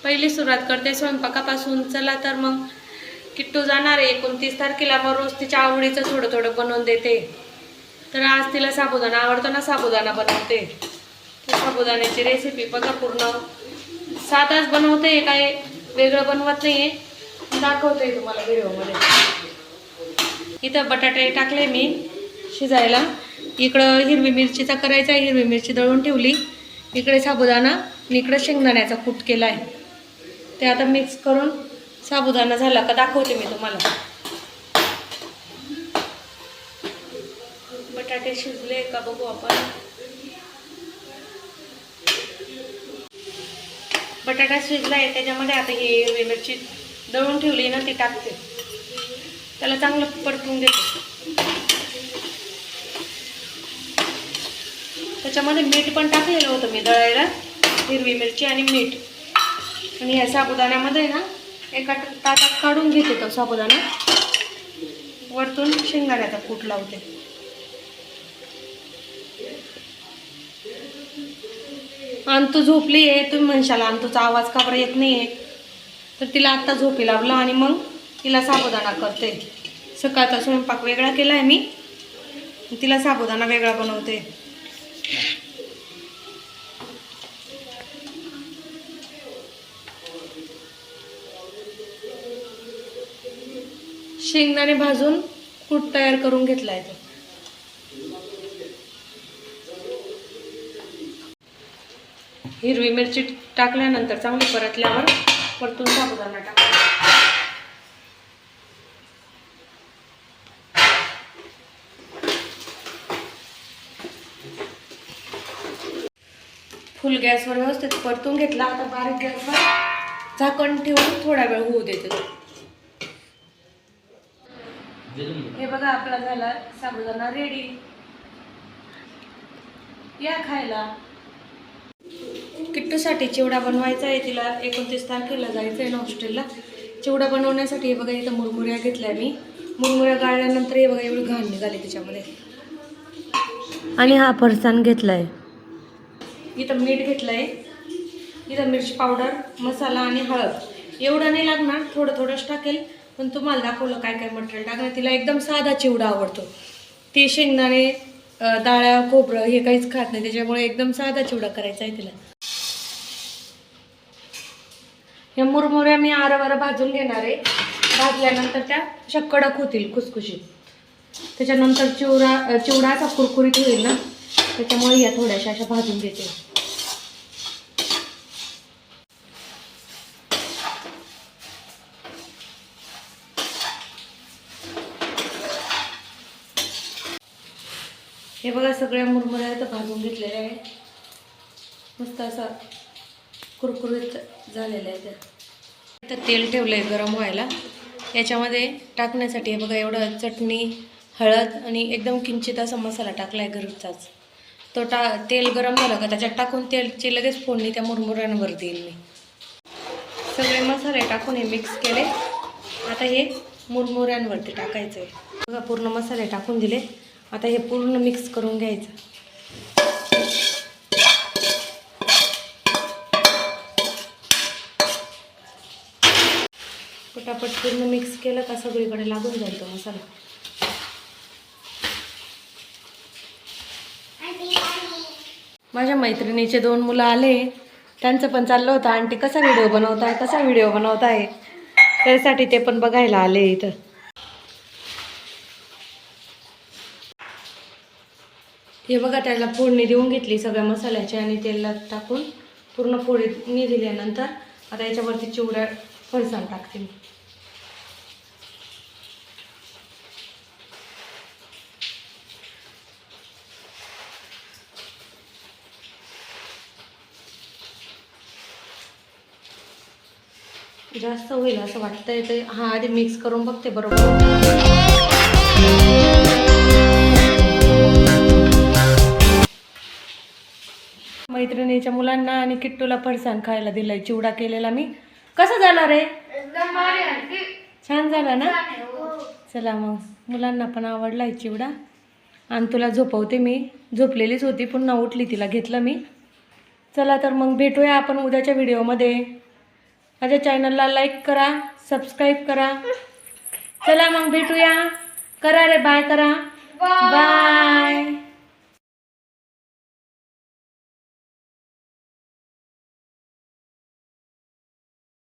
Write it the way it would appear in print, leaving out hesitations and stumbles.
पहिली सुरुवात करते स्वयंपाकापासून। चला तर मग किट्टू जाणार आहे 29 तारखेला, मग रोज तिच्या आवडीचं थोडं थोडं बनवून देते। तर आज तिला साबुदाणा आवडतो ना, साबुदाणा बनवते। तर साबुदाण्याची रेसिपी बघा, पूर्ण साधाच बनवते, काय वेगळं बनवत नाहीये, दाखवते तुम्हाला व्हिडिओमध्ये। इथं बटाटे टाकले मी शिजायला, इकडं हिरवी मिरचीचा करायचा आहे, हिरवी मिरची दळून ठेवली, इकडे साबुदाणा आणि इकडे शेंगदाण्याचा कूट केला आहे। ते आता मिक्स करून साबुदाणा झाला का दाखवते मी तुम्हाला। बटाटे शिजले का बघू आपण। बटाटा शिजला आहे, त्याच्यामध्ये आता ही हिरवी मिरची दळून ठेवली ना ती टाकते, त्याला चांगलं परतून घेते। त्याच्यामध्ये मीठ पण टाकलेलं होतं मी दळायला, हिरवी मिरची आणि मीठ। आणि या साबुदाण्यामध्ये ना एका ताटात काढून घेते तो साबुदाणा, वरतून शेंगदाण्याचा कूट लावते। अंतू झोपली आहे, तुम्ही म्हणशाल अंतूचा आवाज का बरं येत नाही आहे, तर तिला आत्ता झोपी लावलं आणि मग तिला साबुदाणा करते। सकाळचा स्वयंपाक वेगळा केला आहे मी, तिला साबुदाणा वेगळा बनवते। शेंगदाणे भाजून कूट तयार करून घेतलाय तो। हिरवी मिरची टाकल्यानंतर चांगली परतल्यावर परतून साबुदाणा टाकायचा। फुल गॅसवर व्यवस्थित परतून घेतला। आता बारीक गॅसवर झाकण ठेवून थोडा वेळ होऊ देते। हे बघा, आपला झाला साबुदाणा रेडी, या खायला। किट्टूसाठी चिवडा बनवायचा आहे, तिला 29 तारखेला जायचं आहे ना हॉस्टेलला। चिवडा बनवण्यासाठी हे बघा, इथं मुरमुऱ्या घेतल्या मी। मुरमुऱ्या गाळल्यानंतर हे बघा एवढी घाण निघाली त्याच्यामध्ये। आणि हा फरसाण घेतलाय, इथं मीठ घेतलंय, इथं मिरची पावडर, मसाला आणि हळद। एवढं नाही लागणार, थोडं थोडंच टाकेल, पण तुम्हाला दाखवलं काय काय मटेरियल टाकणार। तिला एकदम साधा चिवडा आवडतो, ती शेंगदाणे डाळ्या खोबरं हे काहीच खात नाही, त्याच्यामुळे एकदम साधा चिवडा करायचा आहे तिला। ह्या मुरमुऱ्या मी आरवार भाजून घेणार आहे, भाजल्यानंतर त्या अशा कडक होतील खुसखुशीत। त्याच्यानंतर चिवडा असा कुरकुरीत होईल ना, त्याच्यामुळे या थोड्याशा अशा भाजून घेते। हे बघा, सगळ्या मुरमुऱ्या तर भाजून घेतलेल्या आहे, मस्त असा कुरकुरीत झालेला आहे। त्या तेल तेल गरम व्हायला, याच्यामध्ये टाकण्यासाठी हे बघा एवढं चटणी, हळद आणि एकदम किंचित असा मसाला टाकलाय घरचाच। तो तेल गरम झालं का त्याच्यात टाकून तेलची लगेच फोडणी त्या मुरमुऱ्यांवर देईल मी। सगळे मसाले टाकून हे मिक्स केले, आता हे मुरमुऱ्यांवरती टाकायचं आहे। बघा, पूर्ण मसाले टाकून दिले, आता हे पूर्ण मिक्स करून घ्यायचं। पटापट पूर्ण मिक्स केलं का सगळीकडे लागून जाईल तो मसाला। माझ्या मैत्रिणीचे 2 मुलं आले, त्यांचं पण चाललं होतं आंटी कसा व्हिडिओ बनवताय, कसा व्हिडिओ बनवताय, त्यासाठी ते पण बघायला आले इथं। हे बघा, त्याला फोडणी देऊन घेतली सगळ्या मसाल्याची आणि तेलात टाकून पूर्ण फोडणी दिल्यानंतर आता याच्यावरती चिवडा फरसाण टाकते मी। जास्त होईल असं वाटतंय, ते हा आधी मिक्स करून बघते बरोबर। मैत्रिणीच्या मुलांना आणि किट्टूला फरसाण खायला दिलाय, चिवडा केलेला मी। कसा झाला रे? छान झाला ना? चला मग, मुलांना पण आवडलाय चिवडा। आणि तुला झोपवते मी, झोपलेलीच होती पुन्हा उठली, तिला घेतलं मी। चला तर मग भेटूया आपण उद्याच्या व्हिडिओमध्ये। माझ्या चॅनलला लाईक करा, सबस्क्राईब करा. चला मग भेटूया. करा रे, बाय करा. बाय.